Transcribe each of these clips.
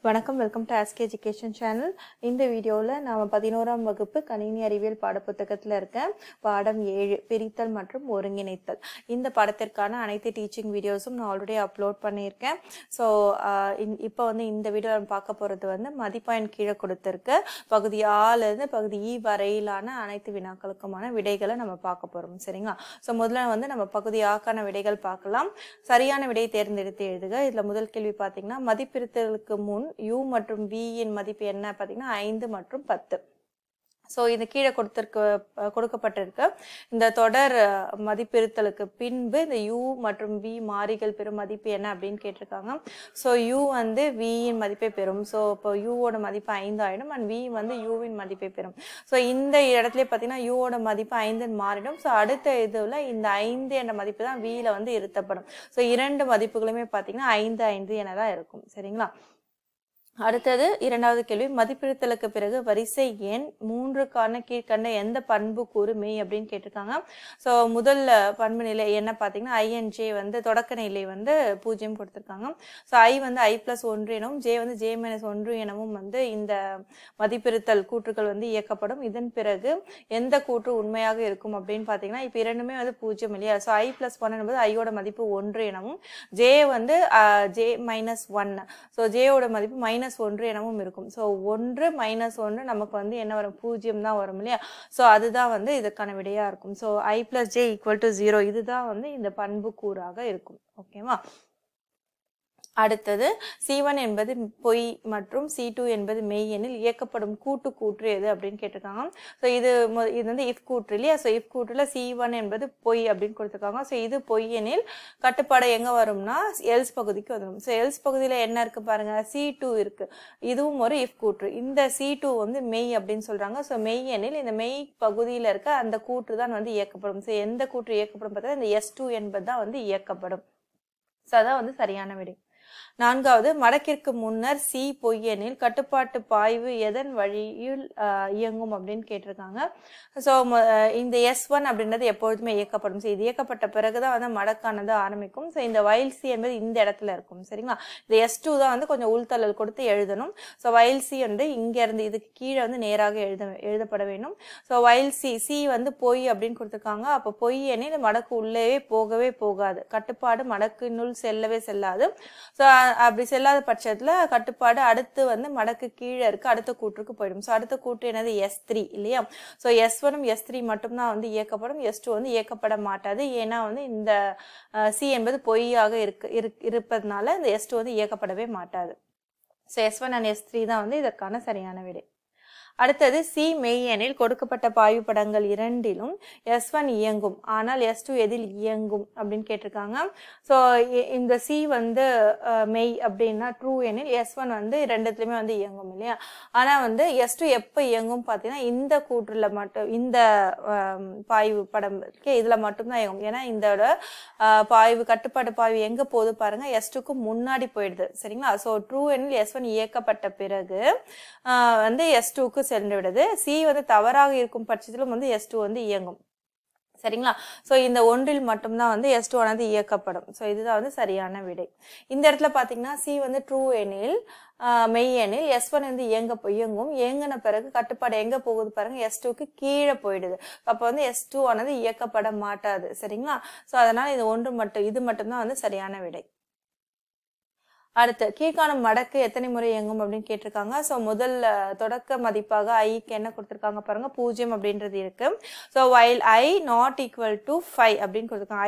வணக்கம் welcome to ask education channel. இந்த வீடியோவில் நாம் 11ஆம் வகுப்பு கணினி அறிவியல் பாடப்புத்தகத்தில் இருக்க பாடம் 7 பிரித்தல் மற்றும் ஒருங்கிணைத்தல். இந்த பாடத்திற்கான அனைத்து டீச்சிங் வீடியோஸும் நான் ஆல்ரெடி அப்லோட் பண்ணியிருக்கேன். ஸோ இப்போ இந்த வீடியோவில் நம்ம பார்க்க போகிறது மதிப்பெண் கீழே கொடுத்துருக்கு பகுதி ஆலேருந்து பகுதி இ வரையிலான அனைத்து வினாக்களுக்குமான விடைகளை நம்ம பார்க்க போகிறோம். சரிங்களா? ஸோ முதல்ல நம்ம பகுதி ஆக்கான விடைகள் பார்க்கலாம். சரியான விடையை தேர்ந்தெடுத்து எழுதுக. இதில் முதல் கேள்வி பார்த்தீங்கன்னா, மதிப்பிருத்தலுக்கு முன் u மற்றும் v இன் மதிப்பு என்ன பார்த்தீங்கன்னா 5 மற்றும் 10. ஸோ இது கீழே கொடுக்கப்பட்டிருக்கு. இந்த தொடர் மதிப்பிருத்தலுக்கு பின்பு இந்த u மற்றும் v மாறிகள் பெறும் மதிப்பு என்ன அப்படின்னு கேட்டிருக்காங்க. ஸோ u v இன் மதிப்பை பெறும். ஸோ இப்போ u-ஓட மதிப்பு 5 ஆயிடும் அண்ட் v u-வின் மதிப்பை பெறும். ஸோ இந்த இடத்துல பார்த்தீங்கன்னா u-ஓட மதிப்பு 5 மாறிடும். ஸோ அடுத்த இதில் இந்த 5 என்ற மதிப்பு தான் v-ல இருத்தப்படும். ஸோ இரண்டு மதிப்புகளுமே பார்த்தீங்கன்னா 5 5 என தான் இருக்கும். சரிங்களா? அடுத்தது இரண்டாவது கேள்வி, மதிப்பிருத்தலுக்கு பிறகு வரிசை எண் 3க்கான கீழ்கண்ட எந்த பண்பு கூறு மெய் அப்படின்னு கேட்டிருக்காங்க. ஸோ முதல் பண்பு நிலை என்ன பார்த்தீங்கன்னா INJ தொடக்க நிலை 0 கொடுத்துருக்காங்க. ஸோ I I+1 எனவும் J J-1 எனவும் இந்த மதிப்பிருத்தல் கூற்றுகள் இயக்கப்படும். இதன் பிறகு எந்த கூற்று உண்மையாக இருக்கும் அப்படின்னு பார்த்தீங்கன்னா, இப்போ இரண்டுமே 0 இல்லையா? ஸோ I+1 என்பது I-ஓட மதிப்பு 1 எனவும் J J-1. ஸோ J-ஓட மதிப்பு -1 எனவும் இருக்கும். ஸோ 1 -1 நமக்கு என்ன வரும்? 0 தான் வரும் இல்லையா? ஸோ அதுதான் இதற்கான விடையா இருக்கும். ஸோ I+J = 0 இதுதான் இந்த பண்பு கூறாக இருக்கும். ஓகேவா? அடுத்தது C1 என்பது பொய் மற்றும் C2 என்பது மெய் எனில் இயக்கப்படும் கூற்று எது அப்படின்னு கேட்டிருக்காங்க. ஸோ இது இஃப் கூற்று இல்லையா? ஸோ இஃப் கூற்றுல C1 என்பது பொய் அப்படின்னு கொடுத்துருக்காங்க. ஸோ இது பொய் எனில் கட்டுப்பாடு எங்கே வரும்னா எல்ஸ் பகுதிக்கு வந்துடும். ஸோ எல்ஸ் பகுதியில் என்ன இருக்கு பாருங்க, C2 இருக்கு. இதுவும் ஒரு இஃப் கூற்று. இந்த C2 மெய் அப்படின்னு சொல்றாங்க. ஸோ மெய் எனில் இந்த மெய் பகுதியில் இருக்க அந்த கூற்று தான் இயக்கப்படும். ஸோ எந்த கூற்று இயக்கப்படும் பார்த்தா இந்த S2 என்பது தான் இயக்கப்படும். ஸோ அதான் சரியான விடை. நான்காவது, மடக்கிற்கு முன்னர் C பொய்யெனில் கட்டுப்பாட்டு பாய்வு எதன் வழியில் இயங்கும் அப்படின்னு கேட்டிருக்காங்க. ஸோ இந்த S1 அப்படின்றது எப்பொழுதுமே இயக்கப்படும். ஸோ இது இயக்கப்பட்ட பிறகுதான் மடக்கானது ஆரம்பிக்கும். ஸோ இந்த while C என்பது இந்த இடத்துல இருக்கும். சரிங்களா? இந்த S2 தான் கொஞ்சம் உள்தள்ளல் கொடுத்து எழுதணும். ஸோ while C இங்க இருந்து இதுக்கு கீழே நேராக எழுதப்பட வேண்டும். ஸோ while C பொய் அப்படின்னு கொடுத்துருக்காங்க. அப்போ பொய் எனில் மடக்கு உள்ளேவே போகவே போகாது. கட்டுப்பாடு மடக்கினுள் செல்லவே செல்லாது. ஸோ அப்படி செல்லாத பட்சத்துல கட்டுப்பாடு அடுத்து மடக்கு கீழே இருக்கு அடுத்த கூற்றுக்கு போயிடும். ஸோ அடுத்த கூற்று என்னது? S3 இல்லையா? ஸோ S1 S3 மட்டும்தான் இயக்கப்படும். S2 இயக்கப்பட மாட்டாது. ஏன்னா இந்த C என்பது பொய்யாக இருப்பதனால இந்த S2 இயக்கப்படவே மாட்டாது. ஸோ S1 and S3 தான் இதற்கான சரியான விடை. அடுத்தது C மெய் எனில் கொடுக்கப்பட்ட பாய்வு படங்கள் இரண்டிலும் S1 இயங்கும் ஆனால் S2 எதில் இயங்கும் அப்படின்னு கேட்டிருக்காங்க. ஸோ இந்த C மெய் அப்படின்னா ட்ரூ எனில் S1 ரெண்டுத்துலையுமே இயங்கும் இல்லையா? ஆனால் S2 எப்போ இயங்கும் பார்த்தீங்கன்னா இந்த கூற்றுல மட்டும், இந்த பாய்வு படம் இதில் மட்டும்தான் இயங்கும். ஏன்னா இந்த பாய்வு கட்டுப்பாட்டு பாய்வு எங்கே போகுது பாருங்க, S2க்கு முன்னாடி போயிடுது. சரிங்களா? ஸோ ட்ரூ எனில் S1 இயக்கப்பட்ட பிறகு S2க்கு சென்று விடுது. C தவறாக இருக்கும் பட்சத்திலும் S2 இயங்கும். சரிங்களா? ஸோ இந்த ஒன்றில் மட்டும்தான் S2 ஆனது இயக்கப்படும். ஸோ இதுதான் சரியான விடை. இந்த இடத்துல பார்த்தீங்கன்னா C ட்ரூ எனில் மெய் எனில் S1 இயங்கும். இயங்கின பிறகு கட்டுப்பாடு எங்க போகுது பாருங்க, S2க்கு கீழே போயிடுது. அப்போ S2 ஆனது இயக்கப்பட மாட்டாது. சரிங்களா? ஸோ அதனால இது மட்டும்தான் சரியான விடை. அடுத்து, கீழ்காணும் மடக்கு எத்தனை முறை இயங்கும் அப்படின்னு கேட்டிருக்காங்க. ஸோ முதல் தொடக்க மதிப்பாக ஐக்கு என்ன கொடுத்துருக்காங்க பாருங்க, 0 அப்படின்றது இருக்கு. So while I not equal to 5 அப்படின்னு கொடுத்துருக்காங்க.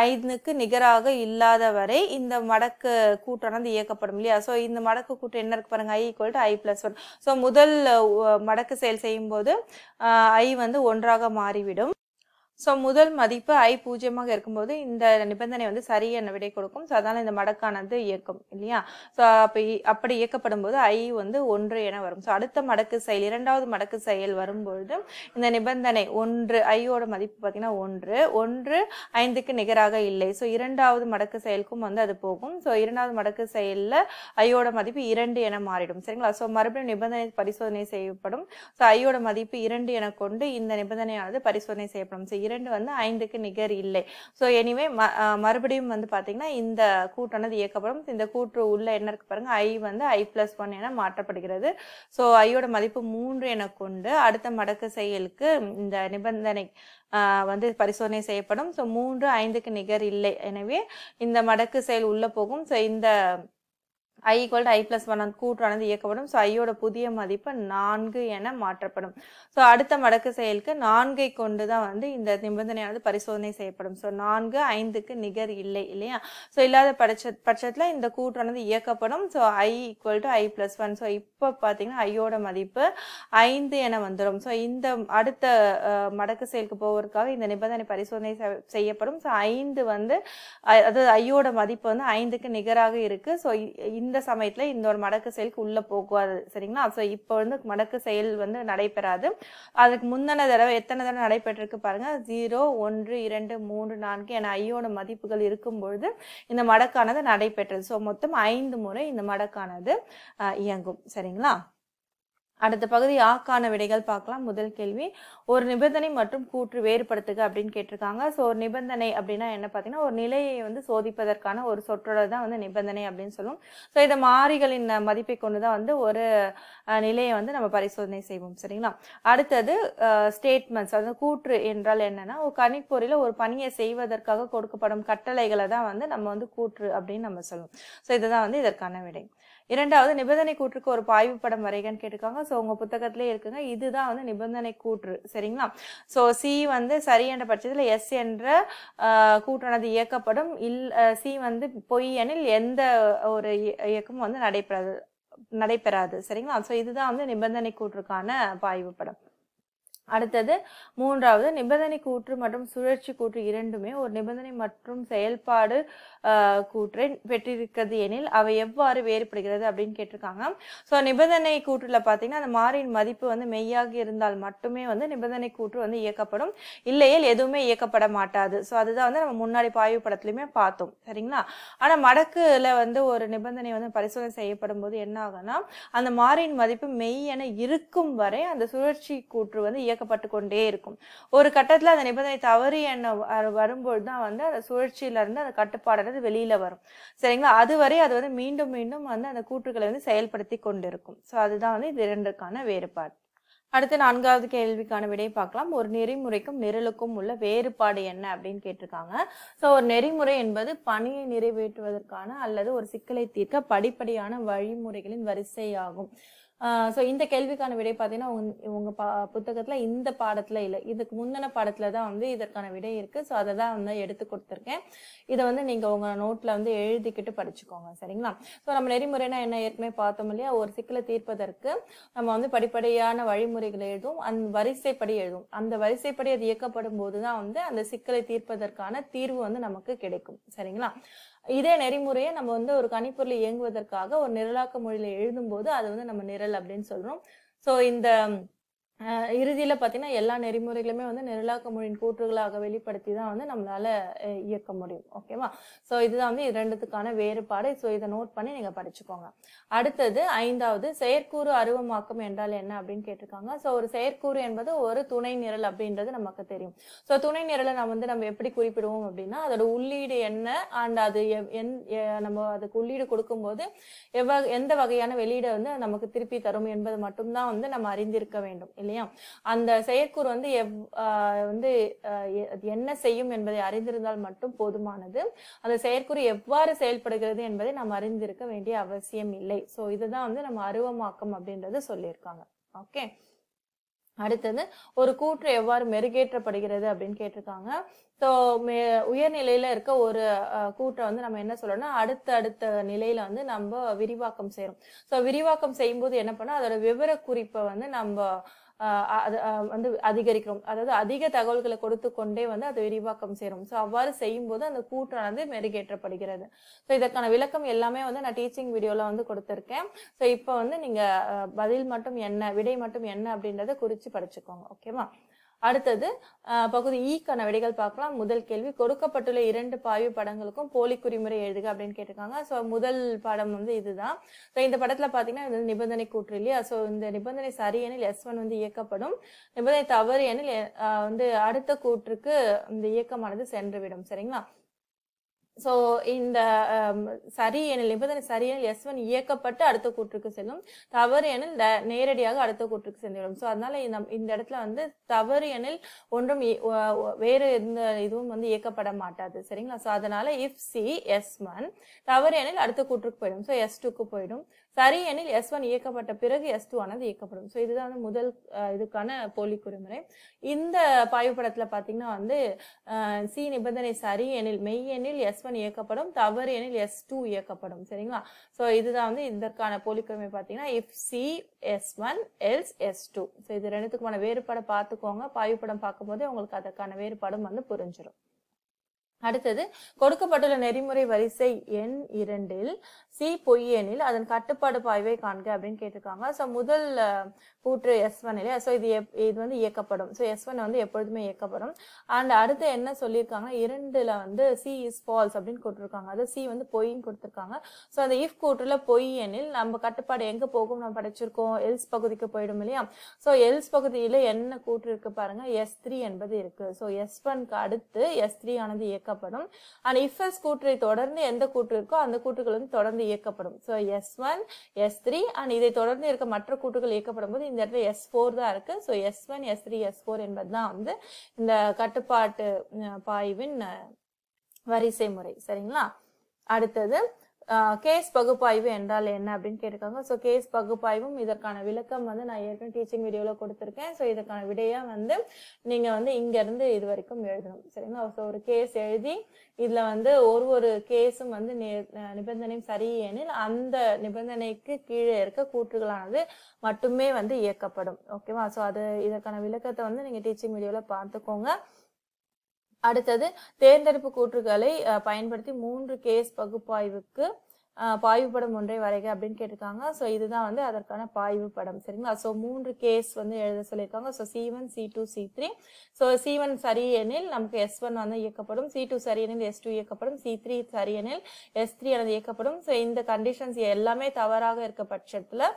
I 5க்கு நிகராக இல்லாத வரை இந்த மடக்கு கூட்டானது இயக்கப்படும் இல்லையா? ஸோ இந்த மடக்கு கூட்டு என்ன இருக்கு பாருங்க, I = I+1. ஸோ முதல் மடக்கு செயல் செய்யும் போது I 1ஆக மாறிவிடும். ஸோ முதல் மதிப்பு I 0ஆக இருக்கும்போது இந்த நிபந்தனை சரியான விடை கொடுக்கும். ஸோ அதனால இந்த மடக்கானது இயக்கும் இல்லையா? ஸோ அப்படி இயக்கப்படும் போது I 1 என வரும். ஸோ அடுத்த மடக்கு செயல், இரண்டாவது மடக்கு செயல் வரும்பொழுது இந்த நிபந்தனை 1, ஐயோட மதிப்பு பார்த்தீங்கன்னா 1 5க்கு நிகராக இல்லை. ஸோ இரண்டாவது மடக்கு செயலுக்கும் அது போகும். ஸோ இரண்டாவது மடக்கு செயலில் ஐயோட மதிப்பு 2 என மாறிடும். சரிங்களா? ஸோ மறுபடியும் நிபந்தனை பரிசோதனை செய்யப்படும். ஸோ ஐயோட மதிப்பு 2 என கொண்டு இந்த நிபந்தனையானது பரிசோதனை செய்யப்படும். ஸோ 2 வந்து 5க்கு நிகர் இல்லை. ஸோ எனிவே மறுபடியும் வந்து பார்த்தீங்கன்னா இந்த கூட்டானது இயக்கப்படும். இந்த கூற்று உள்ள என்ன இருக்கு பாருங்க, i வந்து i+1 என மாற்றப்படுகிறது. ஸோ ஐயோட மதிப்பு 3 என கொண்டு அடுத்த மடக்கு செயலுக்கு இந்த நிபந்தனை வந்து பரிசோதனை செய்யப்படும். ஸோ 3 5க்கு நிகர் இல்லை. எனவே இந்த மடக்கு செயல் உள்ள போகும். ஸோ இந்த i = i+1 கூற்றானது இயக்கப்படும். ஸோ ஐயோட புதிய மதிப்பு 4 என மாற்றப்படும். ஸோ அடுத்த மடக்கு செயலுக்கு 4ஐ கொண்டு தான் வந்து இந்த நிபந்தனையானது பரிசோதனை செய்யப்படும். ஸோ 4 5க்கு நிகர் இல்லை இல்லையா? ஸோ இல்லாத பட்சத்தில் இந்த கூற்றானது இயக்கப்படும். So i = i+1. ஸோ இப்போ பார்த்தீங்கன்னா ஐயோட மதிப்பு 5 என வந்துடும். ஸோ இந்த அடுத்த மடக்கு செயலுக்கு போவதற்காக இந்த நிபந்தனை பரிசோதனை செய்யப்படும். ஸோ 5 வந்து அதாவது ஐயோட மதிப்பு வந்து 5க்கு நிகராக இருக்கு. ஸோ இந்த சமயத்துல இந்த ஒரு மடக்கு செயலுக்கு உள்ள போகாது. சரிங்களா? ஸோ இப்போ வந்து மடக்கு செயல் வந்து நடைபெறாது. அதுக்கு முந்தின தடவை எத்தனை தடவை நடைபெற்றிருக்கு பாருங்க, 0 1 2 3 4 என ஐயோட மதிப்புகள் இருக்கும் பொழுது இந்த மடக்கானது நடைபெற்றது. ஸோ மொத்தம் 5 முறை இந்த மடக்கானது இயங்கும். சரிங்களா? அடுத்த பகுதி ஆக்கான விடைகள் பார்க்கலாம். முதல் கேள்வி, ஒரு நிபந்தனை மற்றும் கூற்று வேறுபடுத்துக அப்படின்னு கேட்டிருக்காங்க. ஸோ ஒரு நிபந்தனை அப்படின்னா என்ன பார்த்தீங்கன்னா, ஒரு நிலையை வந்து சோதிப்பதற்கான ஒரு சொற்றொடர் தான் வந்து நிபந்தனை அப்படின்னு சொல்லுவோம். ஸோ இதை மாறிகளின் மதிப்பை கொண்டு தான் வந்து ஒரு நிலையை வந்து நம்ம பரிசோதனை செய்வோம். சரிங்களா? அடுத்தது ஸ்டேட்மெண்ட்ஸ். அதாவது கூற்று என்றால் என்னன்னா, ஒரு கணிப்பொறியில் ஒரு பணியை செய்வதற்காக கொடுக்கப்படும் கட்டளைகளை தான் வந்து நம்ம வந்து கூற்று அப்படின்னு நம்ம சொல்லுவோம். ஸோ இதுதான் வந்து இதற்கான விடை. இரண்டாவது, நிபந்தனை கூற்றுக்கு ஒரு பாய்வு படம் வரைகன்னு கேட்டிருக்காங்க. ஸோ உங்க புத்தகத்திலே இருக்குங்க. இதுதான் வந்து நிபந்தனை கூற்று. சரிங்களா? ஸோ சி வந்து சரி என்ற பட்சத்தில் எஸ் என்ற கூற்றானது இயக்கப்படும். சி வந்து பொய் எனில் எந்த ஒரு இயக்கமும் வந்து நடைபெறாது. சரிங்களா? ஸோ இதுதான் வந்து நிபந்தனை கூற்றுக்கான பாய்வு படம். அடுத்தது மூன்றாவது, நிபந்தனை கூற்று மற்றும் சுழற்சி கூற்று இரண்டுமே ஒரு நிபந்தனை மற்றும் செயல்பாடு கூற்றை பெற்றிருக்கிறது எனில் அவை எவ்வாறு வேறுபடுகிறது அப்படின்னு கேட்டிருக்காங்க. ஸோ நிபந்தனை கூற்றுல பார்த்தீங்கன்னா அந்த மாறியின் மதிப்பு வந்து மெய்யாக இருந்தால் மட்டுமே வந்து நிபந்தனை கூற்று வந்து இயக்கப்படும். இல்லையேல் எதுவுமே இயக்கப்பட மாட்டாது. ஸோ அதுதான் வந்து நம்ம முன்னாடி பாய்வு படத்துலையுமே பார்த்தோம். சரிங்களா? ஆனால் மடக்குல வந்து ஒரு நிபந்தனை வந்து பரிசோதனை செய்யப்படும் போது என்ன ஆகும்னா, அந்த மாறியின் மதிப்பு மெய் என இருக்கும் வரை அந்த சுழற்சி கூற்று வந்து இயக்கப்பட்டு கொண்டே இருக்கும். ஒரு கட்டத்துல அந்த நிபந்தனை தவறு என வரும்பொழுது தான் வந்து அந்த சுழற்சியில இருந்து அந்த கட்டுப்பாடு வெளியில வரும். சரிங்களா? அதுவரை அது வந்து மீண்டும் மீண்டும் வந்து அந்த கூற்றுகளை வந்து செயல்படுத்தி கொண்டிருக்கும். ஸோ அதுதான் வந்து இது இரண்டுக்கான வேறுபாடு. அடுத்து நான்காவது கேள்விக்கான விடை பார்க்கலாம். ஒரு நெறிமுறைக்கும் நிரலுக்கும் உள்ள வேறுபாடு என்ன அப்படின்னு கேட்டிருக்காங்க. ஸோ ஒரு நெறிமுறை என்பது பணியை நிறைவேற்றுவதற்கான அல்லது ஒரு சிக்கலை தீர்க்க படிப்படியான வழிமுறைகளின் வரிசையாகும். ஸோ இந்த கேள்விக்கான விடை பார்த்தீங்கன்னா உங்க புத்தகத்தில் இந்த பாடத்தில் இல்லை, இதுக்கு முந்தின பாடத்தில் தான் வந்து இதற்கான விடை இருக்குது. ஸோ அதை தான் வந்து எடுத்து கொடுத்துருக்கேன். இதை வந்து நீங்கள் உங்கள் நோட்டில் வந்து எழுதிக்கிட்டு படிச்சுக்கோங்க. சரிங்களா? ஸோ நம்ம நெறிமுறைனா என்ன ஏற்கனவே பார்த்தோம் இல்லையா? ஒரு சிக்கலை தீர்ப்பதற்கு நம்ம வந்து படிப்படியான வழிமுறைகளை எழுதும், அந்த வரிசைப்படி எழுதும். அந்த வரிசைப்படி அது இயக்கப்படும் போது தான் வந்து அந்த சிக்கலை தீர்ப்பதற்கான தீர்வு வந்து நமக்கு கிடைக்கும். சரிங்களா? இதே நெறிமுறையை நம்ம வந்து ஒரு கணிப்பொருள் இயங்குவதற்காக ஒரு நிரலாக்க மொழியில எழுதும் போது அது வந்து நம்ம நிரல் அப்படின்னு சொல்றோம். ஸோ இந்த இறுதியில பார்த்தீங்கன்னா எல்லா நெறிமுறைகளுமே வந்து நிரலாக்க மொழியின் கூற்றுகளாக வெளிப்படுத்தி தான் வந்து நம்மளால இயக்க முடியும். ஓகேவா? ஸோ இதுதான் வந்து இரண்டுத்துக்கான வேறுபாடு. ஸோ இதை நோட் பண்ணி நீங்க படிச்சுக்கோங்க. அடுத்தது ஐந்தாவது, செயற்கூறு அருவமாக்கம் என்றால் என்ன அப்படின்னு கேட்டிருக்காங்க. ஸோ ஒரு செயற்கூறு என்பது ஒரு துணை நிரல் அப்படின்றது நமக்கு தெரியும். ஸோ துணை நிரலை நம்ம எப்படி குறிப்பிடுவோம் அப்படின்னா, அதோட உள்ளீடு என்ன அண்ட் அது நம்ம அதுக்கு உள்ளீடு கொடுக்கும்போது எந்த வகையான வெளியீடை வந்து நமக்கு திருப்பி தரும் என்பது மட்டும்தான் வந்து நம்ம அறிந்திருக்க வேண்டும் இல்லையா? அந்த செயற்கூறு வந்து என்ன செய்யும் என்பதை அறிந்திருந்தால் மட்டும் போதுமானது. அந்த செயற்கூறு எவ்வாறு செயல்படுகிறது என்பதை நாம் அறிந்திருக்க வேண்டிய அவசியம் இல்லை. ஸோ இதுதான் வந்து நம்ம அருவமாக்கம் அப்படின்றது சொல்லியிருக்காங்க. ஓகே. அடுத்தது, ஒரு கூற்று எவ்வாறு மெருகேற்றப்படுகிறது அப்படின்னு கேட்டிருக்காங்க. ஸோ உயர்நிலையில இருக்க ஒரு கூற்றை வந்து நம்ம என்ன சொல்லணும்னா, அடுத்த நிலையில வந்து நம்ம விரிவாக்கம் செய்யறோம். ஸோ விரிவாக்கம் செய்யும்போது என்ன பண்ணோம், அதோட விவர குறிப்பை வந்து நம்ம வந்து அதிகரிக்கிறோம். அதாவது அதிக தகவல்களை கொடுத்து கொண்டே வந்து அதை விரிவாக்கம் செய்யறோம். ஸோ அவ்வாறு செய்யும் போது அந்த கூற்றானது மெருகேற்றப்படுகிறது. ஸோ இதற்கான விளக்கம் எல்லாமே வந்து நான் டீச்சிங் வீடியோல வந்து கொடுத்துருக்கேன். ஸோ இப்போ வந்து நீங்க பதில் மட்டும் என்ன, விடை மட்டும் என்ன அப்படின்றத குறிச்சு படிச்சுக்கோங்க. ஓகேவா? அடுத்தது பகுதி ஈக்கான விடைகள் பார்க்கலாம். முதல் கேள்வி, கொடுக்கப்பட்டுள்ள 2 பாய்வு படங்களுக்கும் போலி குறிமுறை எழுதுக அப்படின்னு கேட்டிருக்காங்க. ஸோ முதல் படம் வந்து இதுதான். ஸோ இந்த படத்துல பாத்தீங்கன்னா இது நிபந்தனை கூற்று இல்லையா? ஸோ இந்த நிபந்தனை சரி எனில் S1 வந்து இயக்கப்படும், நிபந்தனை தவறு எனில் வந்து அடுத்த கூற்றுக்கு இந்த இயக்கமானது சென்றுவிடும். சரிங்களா? ஸோ இந்த சரி எனில் நிபந்தனை சரி எனில் S1 இயக்கப்பட்டு அடுத்த கூற்றுக்கு செல்லும், தவறு எனில் நேரடியாக அடுத்த கூற்றுக்கு சென்றுவிடும். ஸோ அதனால இந்த இடத்துல வந்து தவறு எனில் ஒன்றும் வேறு எந்த இதுவும் வந்து இயக்கப்பட மாட்டாது. சரிங்களா? ஸோ அதனால இஃப் சி S1 தவறு எனில் அடுத்த கூற்றுக்கு போயிடும், ஸோ S2க்கு போயிடும். சரி எனில் S1 இயக்கப்பட்ட பிறகு S2 ஆனது இயக்கப்படும். ஸோ இதுதான் வந்து முதல் இதுக்கான போலி குறிமுறை. இந்த பாய்வு படத்துல பாத்தீங்கன்னா வந்து சி நிபந்தனை சரி எனில் மெய் எனில் S1 இயக்கப்படும், தவறு எனில் S2 இயக்கப்படும். சரிங்களா? ஸோ இதுதான் வந்து இதற்கான போலி குறிமுறை பாத்தீங்கன்னா if C S1 else S2. So இது ரெண்டுத்துக்குமான வேறுபாடை பார்த்துக்கோங்க. பாய்வு படம் பார்க்கும்போது உங்களுக்கு அதற்கான வேறுபாடும் வந்து புரிஞ்சிடும். அடுத்தது, கொடுக்கப்பட்டுள்ள நெறிமுறை வரிசை எண் 2ல் சி பொய் எனில் அதன் கட்டுப்பாடு பாய்வை காண்க அப்படின்னு கேட்டிருக்காங்க. ஸோ முதல் கூற்று S1 இல்லையா? ஸோ இது வந்து இயக்கப்படும். ஸோ S1 வந்து எப்பொழுதுமே இயக்கப்படும். அண்ட் அடுத்து என்ன சொல்லியிருக்காங்க, 2ல வந்து சி இஸ் ஃபால்ஸ் அப்படின்னு கொடுத்துருக்காங்க. அது சி வந்து பொய்ன்னு கொடுத்துருக்காங்க. ஸோ அந்த இஃப் கூற்றுல பொய் எனில் நம்ம கட்டுப்பாடு எங்க போகும் நம்ம படிச்சிருக்கோம், எல்ஸ் பகுதிக்கு போயிடும் இல்லையா? ஸோ எல்ஸ் பகுதியில என்ன கூற்று இருக்கு பாருங்க, S3 என்பது இருக்கு. ஸோ S1க்கு அடுத்து S3 ஆனது இயக்கப்படும். அண்ட் இஃப் எல்ஸ் கூற்றை தொடர்ந்து எந்த கூற்று இருக்கோ அந்த கூற்றுகள் வந்து தொடர்ந்து இயக்கப்படும். ஸோ S1 S3 அண்ட் இதை தொடர்ந்து இருக்க மற்ற கூற்றுகள் இயக்கப்படும் போது இந்த இடத்துல S4 தான் இருக்கு. ஸோ S1 S3 S4 என்பதுதான் வந்து இந்த கட்டுப்பாட்டு பாய்வின் வரிசை முறை. சரிங்களா? அடுத்தது, கேஸ் பகுப்பாய்வு என்றால் என்ன அப்படின்னு கேட்டிருக்காங்க. ஸோ கேஸ் பகுப்பாய்வும் இதற்கான விளக்கம் வந்து நான் ஏற்கனவே டீச்சிங் வீடியோவில் கொடுத்துருக்கேன். ஸோ இதற்கான விடையா வந்து நீங்க வந்து இங்க இருந்து இது வரைக்கும் எழுதணும். சரிங்களா? ஸோ ஒரு கேஸ் எழுதி இதுல வந்து ஒரு கேஸும் வந்து நிபந்தனையும் சரி எனில் அந்த நிபந்தனைக்கு கீழே இருக்க கூற்றுகளானது மட்டுமே வந்து இயக்கப்படும். ஓகேவா? ஸோ அது இதற்கான விளக்கத்தை வந்து நீங்க டீச்சிங் வீடியோல பார்த்துக்கோங்க. அடுத்தது, தேர்ந்தெடுப்பு கூற்றுகளை பயன்படுத்தி 3 கேஸ் பகுப்பாய்வுக்கு பாய்வு படம் ஒன்றை வரைக அப்படின்னு கேட்டிருக்காங்க. ஸோ இதுதான் வந்து அதற்கான பாய்வு படம். சரிங்களா? ஸோ 3 கேஸ் வந்து எழுத சொல்லியிருக்காங்க. So C1 C2 C3. So C1 சரி எனில் நமக்கு S1 வந்து இயக்கப்படும், C2 சரி எனில் S2 இயக்கப்படும், C3 சரி எனில் S3 ஆனது இயக்கப்படும். ஸோ இந்த கண்டிஷன்ஸ் எல்லாமே தவறாக இருக்க பட்சத்துல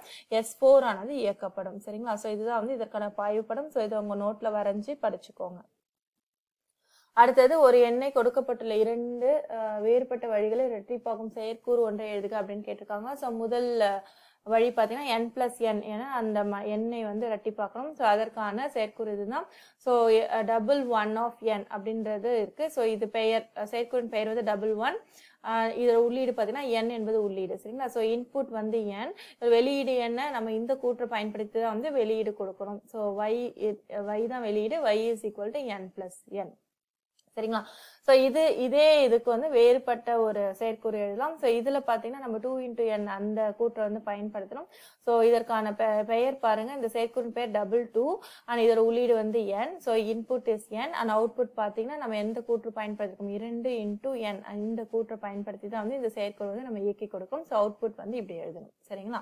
S4 ஆனது இயக்கப்படும். சரிங்களா? ஸோ இதுதான் வந்து இதற்கான பாய்வு படம். ஸோ இதை உங்க நோட்ல வரைஞ்சி படிச்சுக்கோங்க. அடுத்தது, ஒரு எண்ணை கொடுக்கப்பட்டுள்ள 2 வேறுபட்ட வழிகளை இரட்டிப்பாகும் செயற்கூறு ஒன்றை எழுதுக அப்படின்னு கேட்டிருக்காங்க. ஸோ முதல் வழி பார்த்தீங்கன்னா n+n என அந்த எண்ணை வந்து இரட்டிப்பாக்கணும். ஸோ அதற்கான செயற்கூறு இதுதான். ஸோ $1 அப்படின்றது இருக்கு. ஸோ இது பெயர், செயற்கூறின் பெயர் வந்து $1. இதோட உள்ளீடு பார்த்தீங்கன்னா n என்பது உள்ளீடு. சரிங்களா? ஸோ இன்புட் வந்து n, வெளியீடு என்ன, நம்ம இந்த கூற்றை பயன்படுத்தி தான் வந்து வெளியீடு கொடுக்கணும். ஸோ y தான் வெளியீடு, y = n+n. சரிங்களா? ஸோ இதே இதுக்கு வந்து வேறுபட்ட ஒரு செயற்கூறு எழுதலாம். ஸோ இதுல பாத்தீங்கன்னா நம்ம 2 × n அந்த கூற்றை வந்து பயன்படுத்தணும். ஸோ இதற்கான பெயர் பாருங்க, இந்த செயற்கூறின் பெயர் $2 அண்ட் இதோட உள்ளீடு வந்து n. So input is n and output பாத்தீங்கன்னா நம்ம எந்த கூற்று பயன்படுத்திருக்கோம், 2 × n இந்த கூற்றை பயன்படுத்தி தான் வந்து இந்த செயற்கூறு வந்து நம்ம இயக்கி கொடுக்கும். ஸோ அவுட்புட் வந்து இப்படி எழுதணும். சரிங்களா?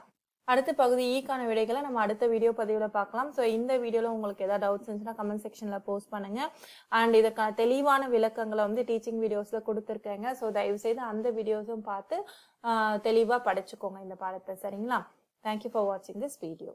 அடுத்த பகுதி ஈக்கான விடைகளை நம்ம அடுத்த வீடியோ பதிவுல பார்க்கலாம். ஸோ இந்த வீடியோல உங்களுக்கு ஏதாவது டவுட்ஸ் இருந்துச்சுன்னா கமெண்ட் செக்ஷன்ல போஸ்ட் பண்ணுங்க. அண்ட் இதற்கான தெளிவான விளக்கங்களை வந்து டீச்சிங் வீடியோஸ்ல கொடுத்துருக்கேங்க. ஸோ தயவு செய்து அந்த வீடியோஸும் பார்த்து தெளிவா படிச்சுக்கோங்க இந்த பாடத்தை. சரிங்களா? தேங்க்யூ ஃபார் வாட்சிங் திஸ் வீடியோ.